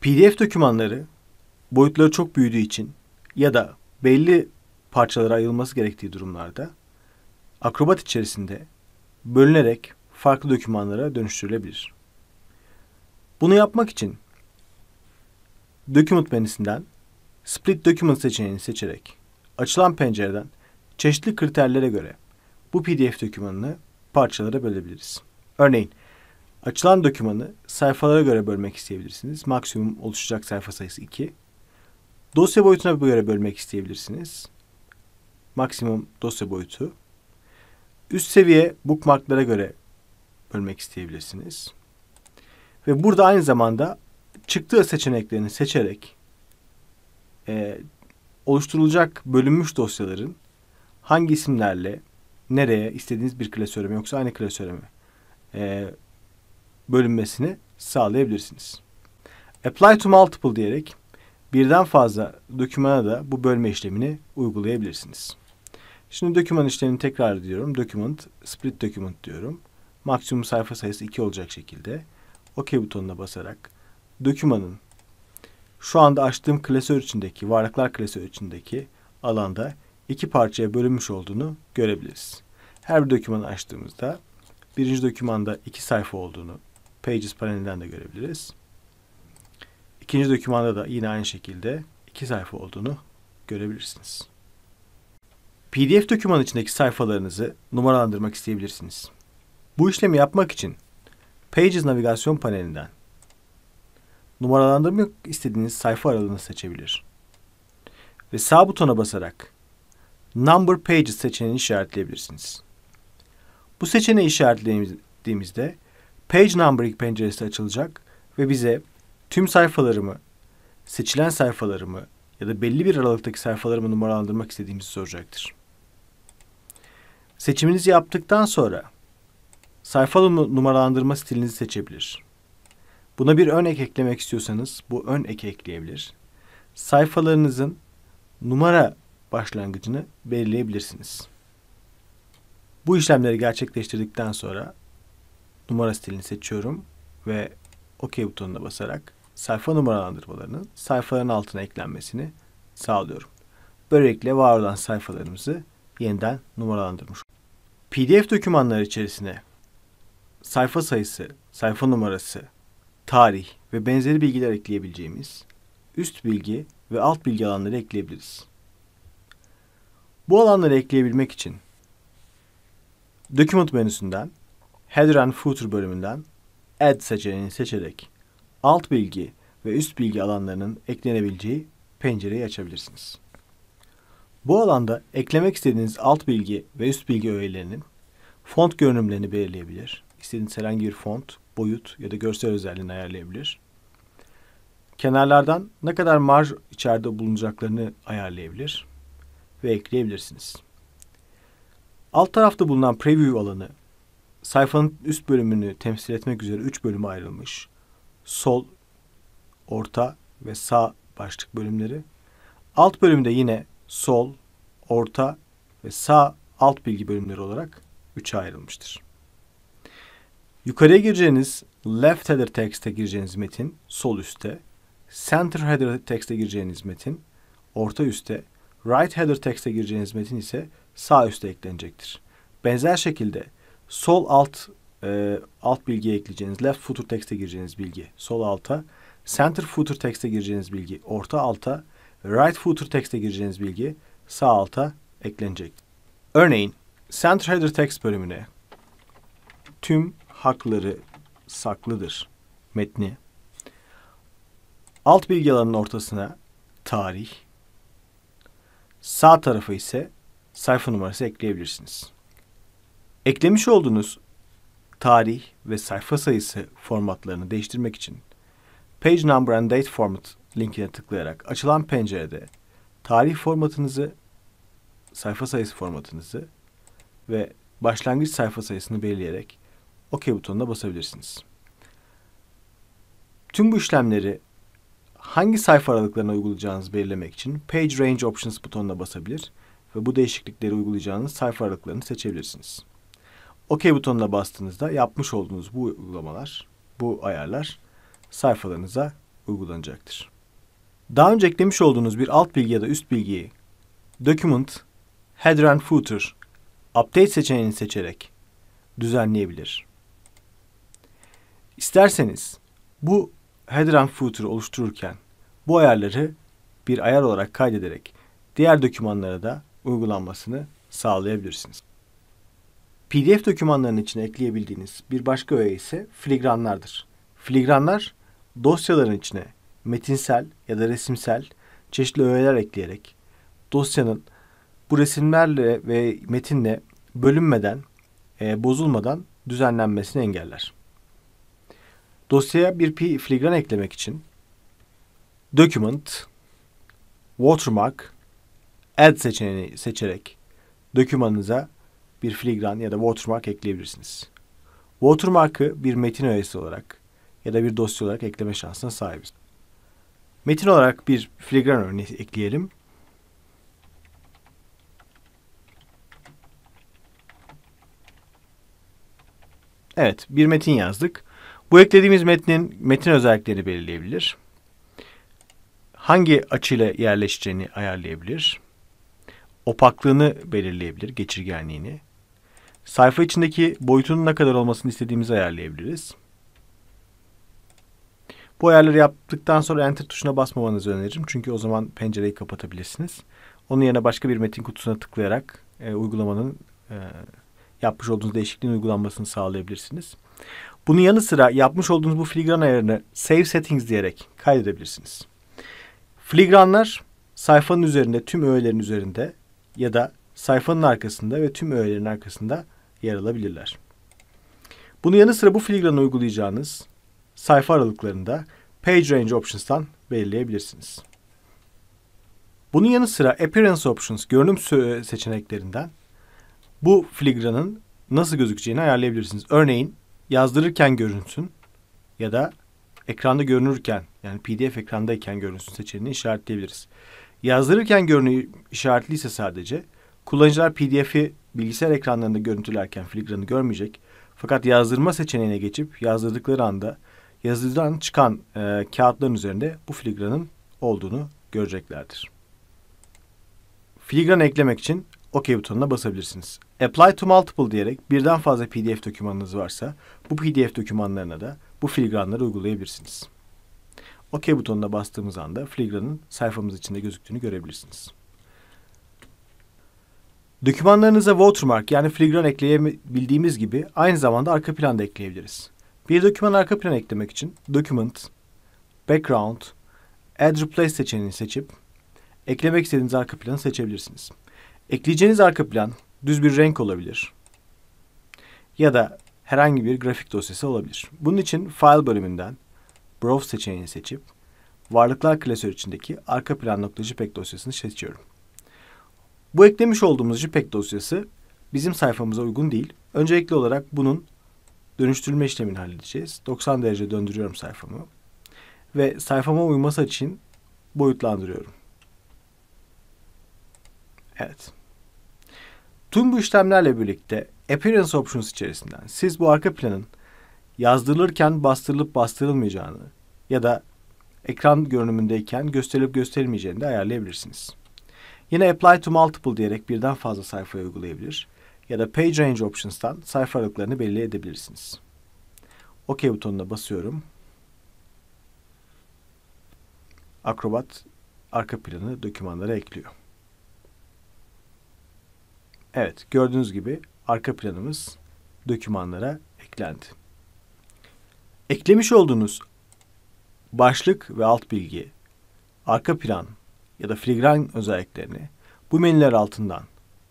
PDF dokümanları boyutları çok büyüdüğü için ya da belli parçalara ayrılması gerektiği durumlarda Acrobat içerisinde bölünerek farklı dokümanlara dönüştürülebilir. Bunu yapmak için Document menüsünden Split Document seçeneğini seçerek açılan pencereden çeşitli kriterlere göre bu PDF dokümanını parçalara bölebiliriz. Örneğin açılan dokümanı sayfalara göre bölmek isteyebilirsiniz. Maksimum oluşacak sayfa sayısı 2. Dosya boyutuna göre bölmek isteyebilirsiniz. Maksimum dosya boyutu. Üst seviye bookmarklara göre bölmek isteyebilirsiniz. Ve burada aynı zamanda çıktı seçeneklerini seçerek oluşturulacak bölünmüş dosyaların hangi isimlerle nereye, istediğiniz bir klasöre mi yoksa aynı klasöre mi bölünmesini sağlayabilirsiniz. Apply to multiple diyerek birden fazla dokümana da bu bölme işlemini uygulayabilirsiniz. Şimdi doküman işlemini tekrar ediyorum. Document, split document diyorum. Maksimum sayfa sayısı 2 olacak şekilde OK butonuna basarak dokümanın şu anda açtığım klasör içindeki, varlıklar klasörü içindeki alanda 2 parçaya bölünmüş olduğunu görebiliriz. Her bir dokümanı açtığımızda birinci dokümanda 2 sayfa olduğunu Pages panelinden de görebiliriz. İkinci dokümanda da yine aynı şekilde 2 sayfa olduğunu görebilirsiniz. PDF dokümanı içindeki sayfalarınızı numaralandırmak isteyebilirsiniz. Bu işlemi yapmak için Pages navigasyon panelinden numaralandırmak istediğiniz sayfa aralığını seçebilir. Ve sağ butona basarak Number Pages seçeneğini işaretleyebilirsiniz. Bu seçeneği işaretlediğimizde Page Numbering penceresi açılacak ve bize tüm sayfalarımı, seçilen sayfalarımı ya da belli bir aralıktaki sayfalarımı numaralandırmak istediğimizi soracaktır. Seçiminizi yaptıktan sonra sayfa numaralandırma stilinizi seçebilir. Buna bir ön ek eklemek istiyorsanız bu ön eki ekleyebilir. Sayfalarınızın numara başlangıcını belirleyebilirsiniz. Bu işlemleri gerçekleştirdikten sonra numara stilini seçiyorum ve OK butonuna basarak sayfa numaralandırmalarının sayfaların altına eklenmesini sağlıyorum. Böylelikle var olan sayfalarımızı yeniden numaralandırmış. PDF dokümanları içerisine sayfa sayısı, sayfa numarası, tarih ve benzeri bilgiler ekleyebileceğimiz üst bilgi ve alt bilgi alanları ekleyebiliriz. Bu alanları ekleyebilmek için Document menüsünden Header and Footer bölümünden Add seçeneğini seçerek alt bilgi ve üst bilgi alanlarının eklenebileceği pencereyi açabilirsiniz. Bu alanda eklemek istediğiniz alt bilgi ve üst bilgi öğelerinin font görünümlerini belirleyebilir. İstediğiniz herhangi bir font, boyut ya da görsel özelliğini ayarlayabilir. Kenarlardan ne kadar marj içeride bulunacaklarını ayarlayabilir ve ekleyebilirsiniz. Alt tarafta bulunan Preview alanı sayfanın üst bölümünü temsil etmek üzere 3 bölüme ayrılmış. Sol, orta ve sağ başlık bölümleri. Alt bölümde yine sol, orta ve sağ alt bilgi bölümleri olarak 3'e ayrılmıştır. Yukarıya gireceğiniz Left Header Text'e gireceğiniz metin sol üstte, Center Header Text'e gireceğiniz metin orta üstte, Right Header Text'e gireceğiniz metin ise sağ üstte eklenecektir. Benzer şekilde sol alt bilgiye ekleyeceğiniz Left Footer Text'e gireceğiniz bilgi sol alta, Center Footer Text'e gireceğiniz bilgi orta alta, Right Footer Text'e gireceğiniz bilgi sağ alta eklenecek. Örneğin Center Header Text bölümüne tüm hakları saklıdır metni, alt bilgi alanının ortasına tarih, sağ tarafa ise sayfa numarası ekleyebilirsiniz. Eklemiş olduğunuz tarih ve sayfa sayısı formatlarını değiştirmek için Page Number and Date Format linkine tıklayarak açılan pencerede tarih formatınızı, sayfa sayısı formatınızı ve başlangıç sayfa sayısını belirleyerek OK butonuna basabilirsiniz. Tüm bu işlemleri hangi sayfa aralıklarına uygulayacağınızı belirlemek için Page Range Options butonuna basabilir ve bu değişiklikleri uygulayacağınız sayfa aralıklarını seçebilirsiniz. OK butonuna bastığınızda yapmış olduğunuz bu uygulamalar, bu ayarlar sayfalarınıza uygulanacaktır. Daha önce eklemiş olduğunuz bir alt bilgi ya da üst bilgiyi Document, Header and Footer, Update seçeneğini seçerek düzenleyebilir. İsterseniz bu Header and Footer'ı oluştururken bu ayarları bir ayar olarak kaydederek diğer dokümanlara da uygulanmasını sağlayabilirsiniz. PDF dokümanlarının içine ekleyebildiğiniz bir başka öğe ise filigranlardır. Filigranlar dosyaların içine metinsel ya da resimsel çeşitli öğeler ekleyerek dosyanın bu resimlerle ve metinle bölünmeden, bozulmadan düzenlenmesini engeller. Dosyaya bir filigran eklemek için Document, Watermark, Add seçeneğini seçerek dokümanınıza bir filigran ya da watermark ekleyebilirsiniz. Watermark'ı bir metin öğesi olarak ya da bir dosya olarak ekleme şansına sahibiz. Metin olarak bir filigran örneği ekleyelim. Evet, bir metin yazdık. Bu eklediğimiz metin özelliklerini belirleyebilir. Hangi açıyla yerleşeceğini ayarlayabilir. Opaklığını belirleyebilir, geçirgenliğini. Sayfa içindeki boyutunun ne kadar olmasını istediğimizi ayarlayabiliriz. Bu ayarları yaptıktan sonra Enter tuşuna basmamanızı öneririm. Çünkü o zaman pencereyi kapatabilirsiniz. Onun yerine başka bir metin kutusuna tıklayarak uygulamanın yapmış olduğunuz değişikliğin uygulanmasını sağlayabilirsiniz. Bunun yanı sıra yapmış olduğunuz bu filigran ayarını Save Settings diyerek kaydedebilirsiniz. Filigranlar sayfanın üzerinde, tüm öğelerin üzerinde ya da sayfanın arkasında ve tüm öğelerin arkasında yer alabilirler. Bunun yanı sıra bu filigranı uygulayacağınız sayfa aralıklarında Page Range Options'tan belirleyebilirsiniz. Bunun yanı sıra Appearance Options, görünüm seçeneklerinden bu filigranın nasıl gözükeceğini ayarlayabilirsiniz. Örneğin yazdırırken görünsün ya da ekranda görünürken, yani PDF ekrandayken görünsün seçeneğini işaretleyebiliriz. Yazdırırken görünüğü işaretliyse sadece kullanıcılar PDF'i bilgisayar ekranlarında görüntülerken filigranı görmeyecek. Fakat yazdırma seçeneğine geçip yazdırdıkları anda yazıdan çıkan kağıtların üzerinde bu filigranın olduğunu göreceklerdir. Filigran eklemek için OK butonuna basabilirsiniz. Apply to Multiple diyerek birden fazla PDF dokümanınız varsa bu PDF dokümanlarına da bu filigranları uygulayabilirsiniz. OK butonuna bastığımız anda filigranın sayfamız içinde gözüktüğünü görebilirsiniz. Dokümanlarınıza watermark yani filigran ekleyebildiğimiz gibi aynı zamanda arka plan da ekleyebiliriz. Bir doküman arka plan eklemek için Document, Background, Add Replace seçeneğini seçip eklemek istediğiniz arka planı seçebilirsiniz. Ekleyeceğiniz arka plan düz bir renk olabilir ya da herhangi bir grafik dosyası olabilir. Bunun için File bölümünden Browse seçeneğini seçip varlıklar klasörü içindeki arka plan.jpg dosyasını seçiyorum. Bu eklemiş olduğumuz JPEG dosyası bizim sayfamıza uygun değil. Öncelikli olarak bunun dönüştürülme işlemini halledeceğiz. 90 derece döndürüyorum sayfamı ve sayfama uyması için boyutlandırıyorum. Evet. Tüm bu işlemlerle birlikte Appearance Options içerisinden siz bu arka planın yazdırılırken bastırılıp bastırılmayacağını ya da ekran görünümündeyken gösterilip gösterilmeyeceğini de ayarlayabilirsiniz. Yine Apply to Multiple diyerek birden fazla sayfaya uygulayabilir ya da Page Range Options'tan sayfa aralıklarını belirleyebilirsiniz. OK butonuna basıyorum. Acrobat arka planı dokümanlara ekliyor. Evet, gördüğünüz gibi arka planımız dokümanlara eklendi. Eklemiş olduğunuz başlık ve alt bilgi, arka plan ya da filigran özelliklerini bu menüler altından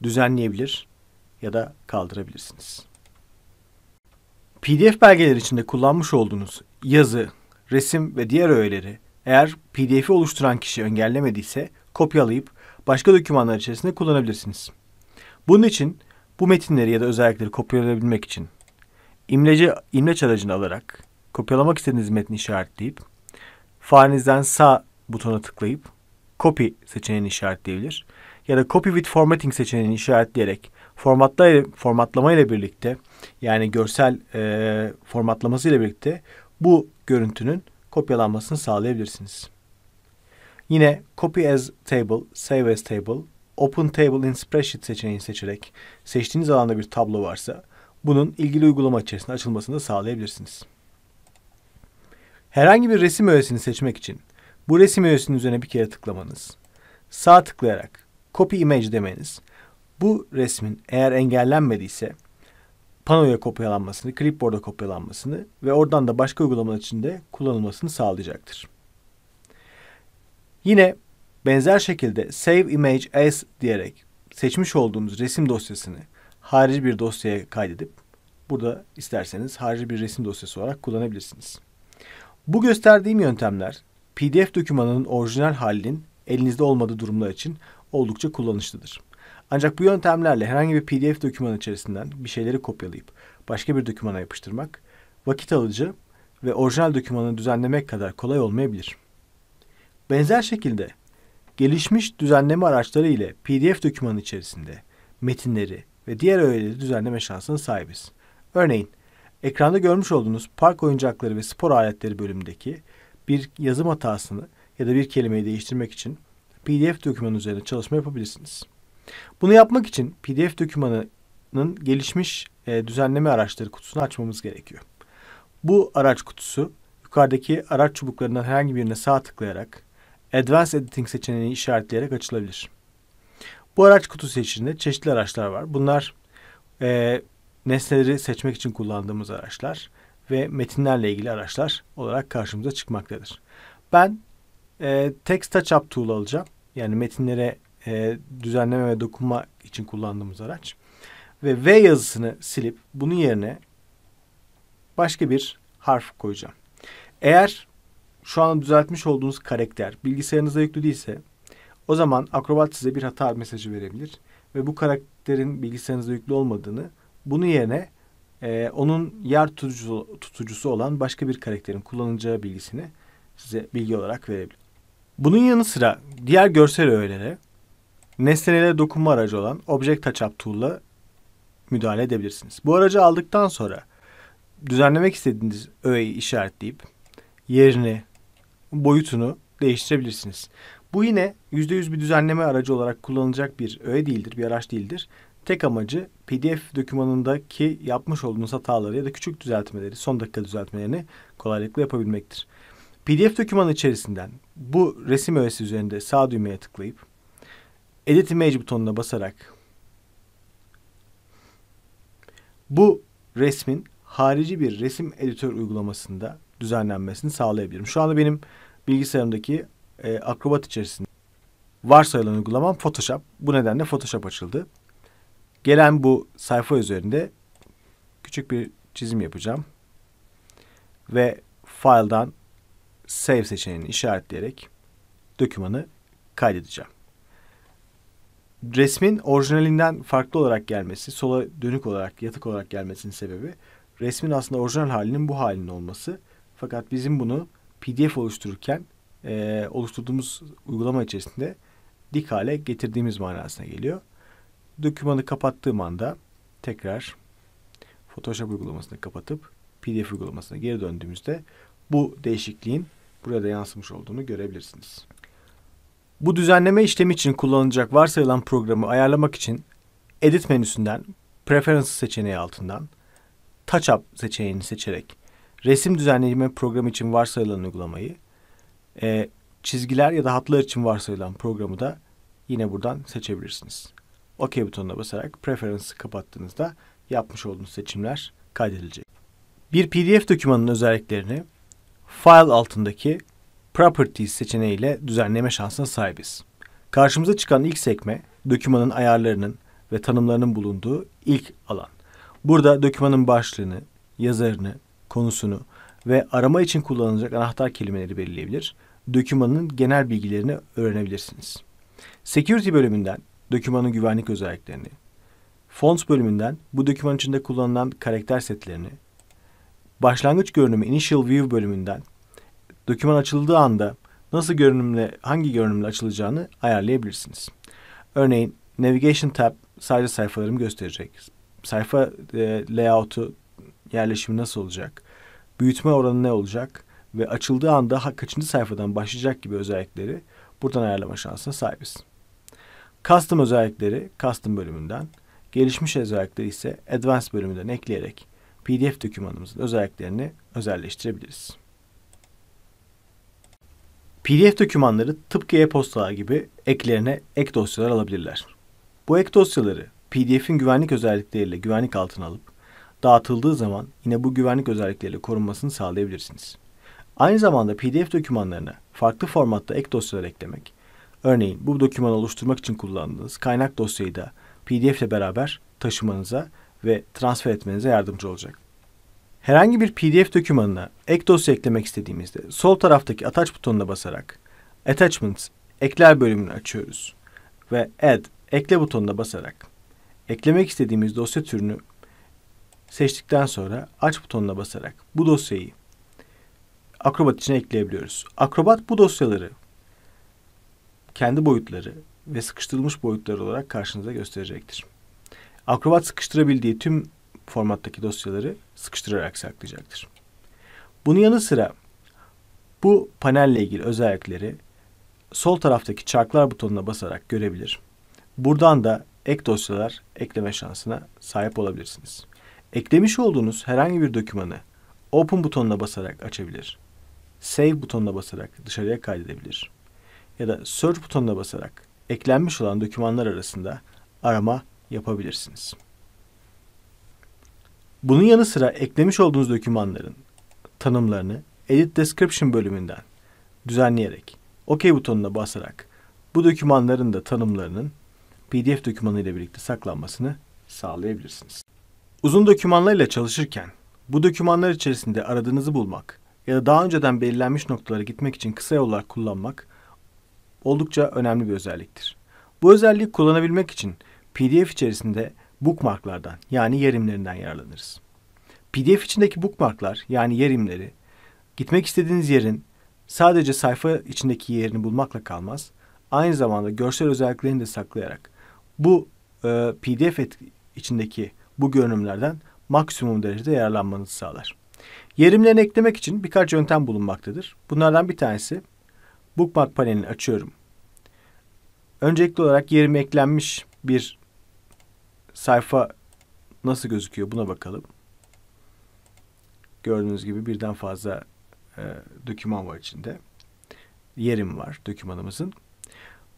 düzenleyebilir ya da kaldırabilirsiniz. PDF belgeler içinde kullanmış olduğunuz yazı, resim ve diğer öğeleri eğer PDF'i oluşturan kişi engellemediyse kopyalayıp başka dokümanlar içerisinde kullanabilirsiniz. Bunun için bu metinleri ya da özellikleri kopyalayabilmek için imleç aracını alarak kopyalamak istediğiniz metni işaretleyip farenizden sağ butona tıklayıp Copy seçeneğini işaretleyebilir. Ya da Copy with Formatting seçeneğini işaretleyerek formatlama ile birlikte yani görsel formatlaması ile birlikte bu görüntünün kopyalanmasını sağlayabilirsiniz. Yine Copy as Table, Save as Table, Open Table in Spreadsheet seçeneğini seçerek seçtiğiniz alanda bir tablo varsa bunun ilgili uygulama içerisinde açılmasını da sağlayabilirsiniz. Herhangi bir resim öğesini seçmek için bu resim öğesinin üzerine bir kere tıklamanız, sağ tıklayarak Copy Image demeniz, bu resmin eğer engellenmediyse panoya kopyalanmasını, clipboard'a kopyalanmasını ve oradan da başka uygulamalar içinde kullanılmasını sağlayacaktır. Yine benzer şekilde Save Image As diyerek seçmiş olduğunuz resim dosyasını harici bir dosyaya kaydedip burada isterseniz harici bir resim dosyası olarak kullanabilirsiniz. Bu gösterdiğim yöntemler PDF dokümanının orijinal halinin elinizde olmadığı durumlar için oldukça kullanışlıdır. Ancak bu yöntemlerle herhangi bir PDF dokümanı içerisinden bir şeyleri kopyalayıp başka bir dokümana yapıştırmak vakit alıcı ve orijinal dokümanı düzenlemek kadar kolay olmayabilir. Benzer şekilde gelişmiş düzenleme araçları ile PDF dokümanı içerisinde metinleri ve diğer öğeleri düzenleme şansına sahibiz. Örneğin ekranda görmüş olduğunuz park oyuncakları ve spor aletleri bölümündeki bir yazım hatasını ya da bir kelimeyi değiştirmek için PDF dokümanı üzerinde çalışma yapabilirsiniz. Bunu yapmak için PDF dokümanının gelişmiş düzenleme araçları kutusunu açmamız gerekiyor. Bu araç kutusu yukarıdaki araç çubuklarından herhangi birine sağ tıklayarak Advanced Editing seçeneğini işaretleyerek açılabilir. Bu araç kutusu içinde çeşitli araçlar var. Bunlar nesneleri seçmek için kullandığımız araçlar ve metinlerle ilgili araçlar olarak karşımıza çıkmaktadır. Ben Text Touch-Up Tool alacağım. Yani metinlere düzenleme ve dokunma için kullandığımız araç. Ve V yazısını silip bunun yerine başka bir harf koyacağım. Eğer şu an düzeltmiş olduğunuz karakter bilgisayarınızda yüklü değilse o zaman Acrobat size bir hata mesajı verebilir. Ve bu karakterin bilgisayarınızda yüklü olmadığını, bunun yerine onun yer tutucusu olan başka bir karakterin kullanacağı bilgisini size bilgi olarak verebilir. Bunun yanı sıra diğer görsel öğelere nesnelere dokunma aracı olan Object Touch-Up Tool'la müdahale edebilirsiniz. Bu aracı aldıktan sonra düzenlemek istediğiniz öğeyi işaretleyip yerini, boyutunu değiştirebilirsiniz. Bu yine %100 bir düzenleme aracı olarak kullanılacak bir öğe değildir, bir araç değildir. Tek amacı PDF dokümanındaki yapmış olduğunuz hataları ya da küçük düzeltmeleri, son dakika düzeltmelerini kolaylıkla yapabilmektir. PDF dokümanı içerisinden bu resim öğesi üzerinde sağ düğmeye tıklayıp Edit Image butonuna basarak bu resmin harici bir resim editör uygulamasında düzenlenmesini sağlayabilirim. Şu anda benim bilgisayarımdaki Acrobat içerisinde varsayılan uygulamam Photoshop. Bu nedenle Photoshop açıldı. Gelen bu sayfa üzerinde küçük bir çizim yapacağım. Ve File'dan Save seçeneğini işaretleyerek dokümanı kaydedeceğim. Resmin orijinalinden farklı olarak gelmesi, sola dönük olarak, yatık olarak gelmesinin sebebi resmin aslında orijinal halinin bu halinin olması. Fakat bizim bunu PDF oluştururken oluşturduğumuz uygulama içerisinde dik hale getirdiğimiz manasına geliyor. Dokümanı kapattığım anda tekrar Photoshop uygulamasını kapatıp PDF uygulamasına geri döndüğümüzde bu değişikliğin burada yansımış olduğunu görebilirsiniz. Bu düzenleme işlemi için kullanılacak varsayılan programı ayarlamak için Edit menüsünden Preferences seçeneği altından Touch-Up seçeneğini seçerek resim düzenleme programı için varsayılan uygulamayı, çizgiler ya da hatlar için varsayılan programı da yine buradan seçebilirsiniz. OK butonuna basarak Preference'ı kapattığınızda yapmış olduğunuz seçimler kaydedilecek. Bir PDF dokümanının özelliklerini File altındaki Properties seçeneğiyle düzenleme şansına sahibiz. Karşımıza çıkan ilk sekme, dokümanın ayarlarının ve tanımlarının bulunduğu ilk alan. Burada dokümanın başlığını, yazarını, konusunu ve arama için kullanılacak anahtar kelimeleri belirleyebilir. Dokümanın genel bilgilerini öğrenebilirsiniz. Security bölümünden dokümanın güvenlik özelliklerini, Fonts bölümünden bu doküman içinde kullanılan karakter setlerini, başlangıç görünümü Initial View bölümünden doküman açıldığı anda nasıl görünümle, hangi görünümle açılacağını ayarlayabilirsiniz. Örneğin Navigation tab sadece sayfalarımı gösterecek. Sayfa layout'u, yerleşimi nasıl olacak? Büyütme oranı ne olacak? ve açıldığı anda kaçıncı sayfadan başlayacak gibi özellikleri buradan ayarlama şansına sahibiz. Custom özellikleri Custom bölümünden, gelişmiş özellikleri ise Advanced bölümünden ekleyerek PDF dokümanımızın özelliklerini özelleştirebiliriz. PDF dokümanları tıpkı e-postalar gibi eklerine ek dosyalar alabilirler. Bu ek dosyaları PDF'in güvenlik özellikleriyle güvenlik altına alıp dağıtıldığı zaman yine bu güvenlik özellikleriyle korunmasını sağlayabilirsiniz. Aynı zamanda PDF dokümanlarına farklı formatta ek dosyalar eklemek, örneğin bu dokümanı oluşturmak için kullandığınız kaynak dosyayı da PDF ile beraber taşımanıza ve transfer etmenize yardımcı olacak. Herhangi bir PDF dokümanına ek dosya eklemek istediğimizde sol taraftaki Attach butonuna basarak Attachments, Ekler bölümünü açıyoruz ve Add, Ekle butonuna basarak eklemek istediğimiz dosya türünü seçtikten sonra Aç butonuna basarak bu dosyayı Acrobat içine ekleyebiliyoruz. Acrobat bu dosyaları kendi boyutları ve sıkıştırılmış boyutları olarak karşınıza gösterecektir. Acrobat sıkıştırabildiği tüm formattaki dosyaları sıkıştırarak saklayacaktır. Bunun yanı sıra bu panelle ilgili özellikleri sol taraftaki çarklar butonuna basarak görebilir. Buradan da ek dosyalar ekleme şansına sahip olabilirsiniz. Eklemiş olduğunuz herhangi bir dokümanı Open butonuna basarak açabilir. Save butonuna basarak dışarıya kaydedebilir. Ya da Search butonuna basarak eklenmiş olan dokümanlar arasında arama yapabilirsiniz. Bunun yanı sıra eklemiş olduğunuz dokümanların tanımlarını Edit Description bölümünden düzenleyerek OK butonuna basarak bu dokümanların da tanımlarının PDF dokümanı ile birlikte saklanmasını sağlayabilirsiniz. Uzun dokümanlarla çalışırken bu dokümanlar içerisinde aradığınızı bulmak ya da daha önceden belirlenmiş noktalara gitmek için kısa yollar kullanmak oldukça önemli bir özelliktir. Bu özelliği kullanabilmek için PDF içerisinde bookmarklardan yani yerimlerinden yararlanırız. PDF içindeki bookmarklar yani yerimleri gitmek istediğiniz yerin sadece sayfa içindeki yerini bulmakla kalmaz, aynı zamanda görsel özelliklerini de saklayarak bu PDF içindeki bu görünümlerden maksimum derecede yararlanmanızı sağlar. Yerimlerini eklemek için birkaç yöntem bulunmaktadır. Bunlardan bir tanesi Bookmark panelini açıyorum. Öncelikli olarak yerime eklenmiş bir sayfa nasıl gözüküyor buna bakalım. Gördüğünüz gibi birden fazla doküman var içinde. Yerim var dokümanımızın.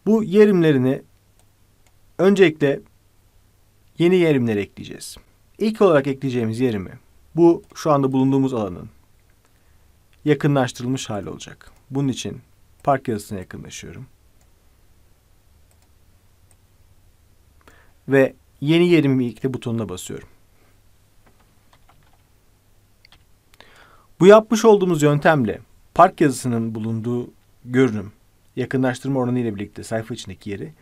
Bu yerimlerini öncelikle yeni yerimleri ekleyeceğiz. İlk olarak ekleyeceğimiz yerimi bu şu anda bulunduğumuz alanın yakınlaştırılmış hali olacak. Bunun için park yazısına yakınlaşıyorum. Ve yeni yerimi ekle butonuna basıyorum. Bu yapmış olduğumuz yöntemle park yazısının bulunduğu görünüm, yakınlaştırma oranı ile birlikte sayfa içindeki yeri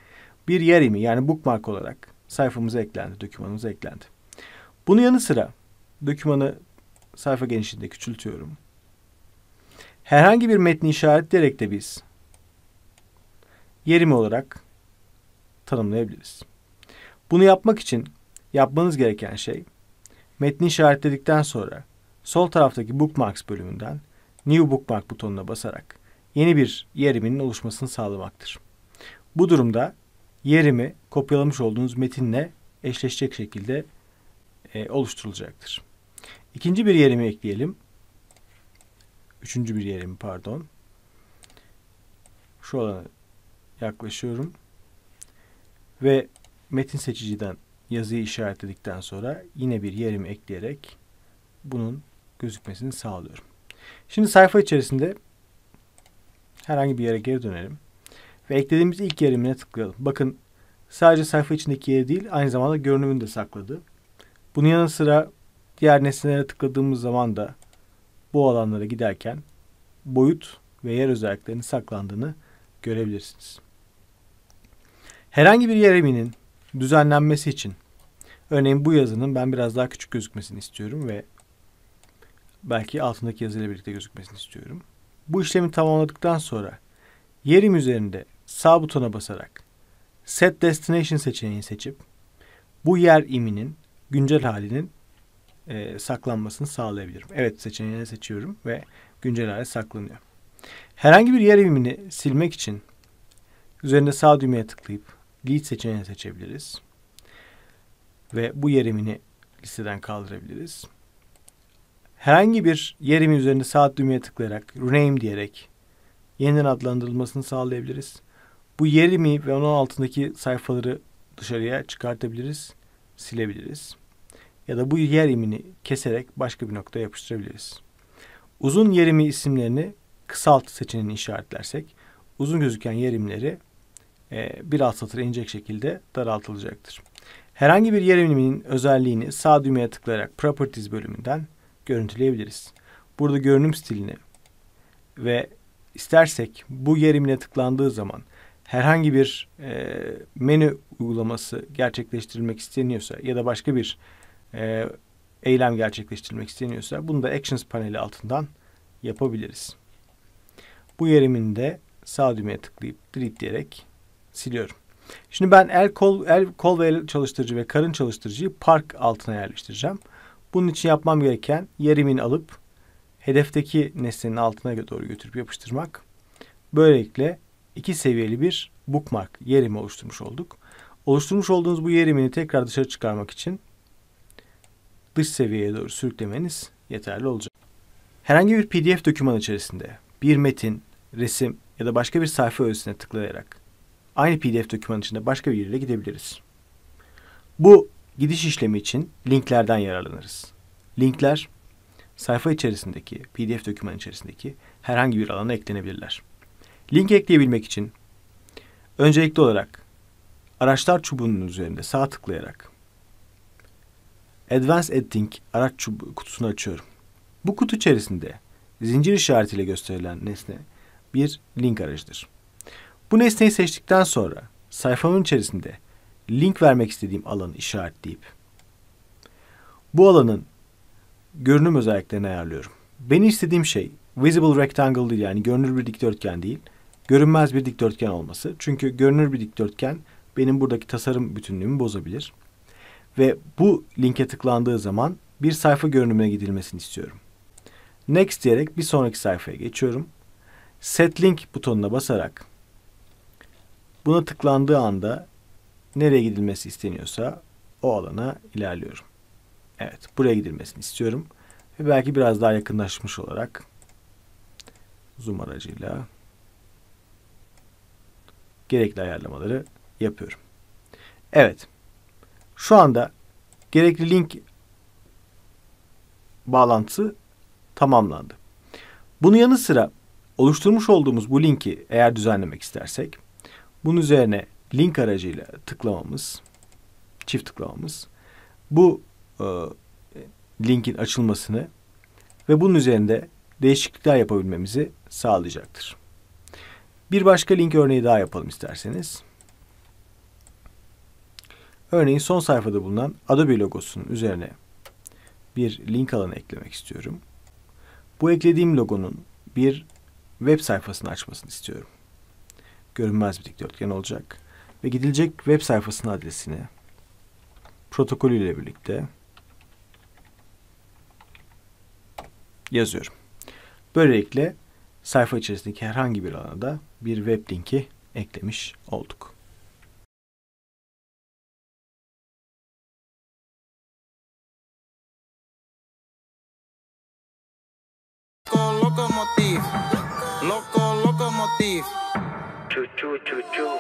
bir yerimi yani bookmark olarak sayfamıza eklendi, dokümanımıza eklendi. Bunun yanı sıra dokümanı sayfa genişliğinde küçültüyorum. Herhangi bir metni işaretleyerek de biz yerimi olarak tanımlayabiliriz. Bunu yapmak için yapmanız gereken şey metni işaretledikten sonra sol taraftaki Bookmarks bölümünden New Bookmark butonuna basarak yeni bir yeriminin oluşmasını sağlamaktır. Bu durumda yerimi kopyalamış olduğunuz metinle eşleşecek şekilde oluşturulacaktır. İkinci bir yerimi ekleyelim. Üçüncü bir yerimi pardon. Şu alana yaklaşıyorum. Ve metin seçiciden yazıyı işaretledikten sonra yine bir yerimi ekleyerek bunun gözükmesini sağlıyorum. Şimdi sayfa içerisinde herhangi bir yere geri dönelim. Ve eklediğimiz ilk yerimine tıklayalım. Bakın sadece sayfa içindeki yeri değil aynı zamanda görünümünü de sakladı. Bunun yanı sıra diğer nesnelere tıkladığımız zaman da bu alanlara giderken boyut ve yer özelliklerinin saklandığını görebilirsiniz. Herhangi bir yeriminin düzenlenmesi için örneğin bu yazının ben biraz daha küçük gözükmesini istiyorum ve belki altındaki yazıyla birlikte gözükmesini istiyorum. Bu işlemi tamamladıktan sonra yerim üzerinde sağ butona basarak Set Destination seçeneğini seçip bu yer iminin güncel halinin saklanmasını sağlayabilirim. Evet seçeneğini seçiyorum ve güncel hale saklanıyor. Herhangi bir yer emini silmek için üzerinde sağ düğmeye tıklayıp delete seçeneğini seçebiliriz. Ve bu yer emini listeden kaldırabiliriz. Herhangi bir yer emini üzerinde sağ düğmeye tıklayarak rename diyerek yeniden adlandırılmasını sağlayabiliriz. Bu yer emi ve onun altındaki sayfaları dışarıya çıkartabiliriz, silebiliriz. Ya da bu yer emini keserek başka bir noktaya yapıştırabiliriz. Uzun yer emi isimlerini kısalt seçeneğini işaretlersek uzun gözüken yer emirleri bir alt satıra inecek şekilde daraltılacaktır. Herhangi bir yer eminin özelliğini sağ düğmeye tıklayarak Properties bölümünden görüntüleyebiliriz. Burada görünüm stilini ve istersek bu yer emine tıklandığı zaman herhangi bir menü uygulaması gerçekleştirilmek isteniyorsa ya da başka bir eylem gerçekleştirilmek isteniyorsa bunu da Actions paneli altından yapabiliriz. Bu yer emini de sağ düğmeye tıklayıp delete diyerek siliyorum. Şimdi ben el kol ve el çalıştırıcı ve karın çalıştırıcıyı park altına yerleştireceğim. Bunun için yapmam gereken yer emini alıp hedefteki nesnenin altına doğru götürüp yapıştırmak. Böylelikle 2 seviyeli bir bookmark yer emi oluşturmuş olduk. Oluşturmuş olduğunuz bu yer emini tekrar dışarı çıkarmak için dış seviyeye doğru sürüklemeniz yeterli olacak. Herhangi bir PDF doküman içerisinde bir metin, resim ya da başka bir sayfa öğesine tıklayarak aynı PDF doküman içinde başka bir yere gidebiliriz. Bu gidiş işlemi için linklerden yararlanırız. Linkler sayfa içerisindeki, PDF doküman içerisindeki herhangi bir alana eklenebilirler. Link ekleyebilmek için öncelikli olarak araçlar çubuğunun üzerinde sağ tıklayarak Advanced Editing araç kutusunu açıyorum. Bu kutu içerisinde zincir işaretiyle gösterilen nesne bir link aracıdır. Bu nesneyi seçtikten sonra sayfamın içerisinde link vermek istediğim alanı işaretleyip bu alanın görünüm özelliklerini ayarlıyorum. Benim istediğim şey visible rectangle değil, yani görünür bir dikdörtgen değil, görünmez bir dikdörtgen olması. Çünkü görünür bir dikdörtgen benim buradaki tasarım bütünlüğümü bozabilir. Ve bu linke tıklandığı zaman bir sayfa görünümüne gidilmesini istiyorum. Next diyerek bir sonraki sayfaya geçiyorum. Set link butonuna basarak buna tıklandığı anda nereye gidilmesi isteniyorsa o alana ilerliyorum. Evet, buraya gidilmesini istiyorum. Ve belki biraz daha yakınlaşmış olarak zoom aracıyla gerekli ayarlamaları yapıyorum. Evet, şu anda gerekli link bağlantısı tamamlandı. Bunun yanı sıra oluşturmuş olduğumuz bu linki eğer düzenlemek istersek bunun üzerine link aracıyla tıklamamız, çift tıklamamız bu linkin açılmasını ve bunun üzerinde değişiklikler yapabilmemizi sağlayacaktır. Bir başka link örneği daha yapalım isterseniz. Örneğin son sayfada bulunan Adobe logosunun üzerine bir link alanı eklemek istiyorum. Bu eklediğim logonun bir web sayfasını açmasını istiyorum. Görünmez bir dikdörtgen olacak ve gidilecek web sayfasının adresini protokolüyle birlikte yazıyorum. Böylelikle sayfa içerisindeki herhangi bir alana da bir web linki eklemiş olduk. Locomotive. Chu chu chu chu.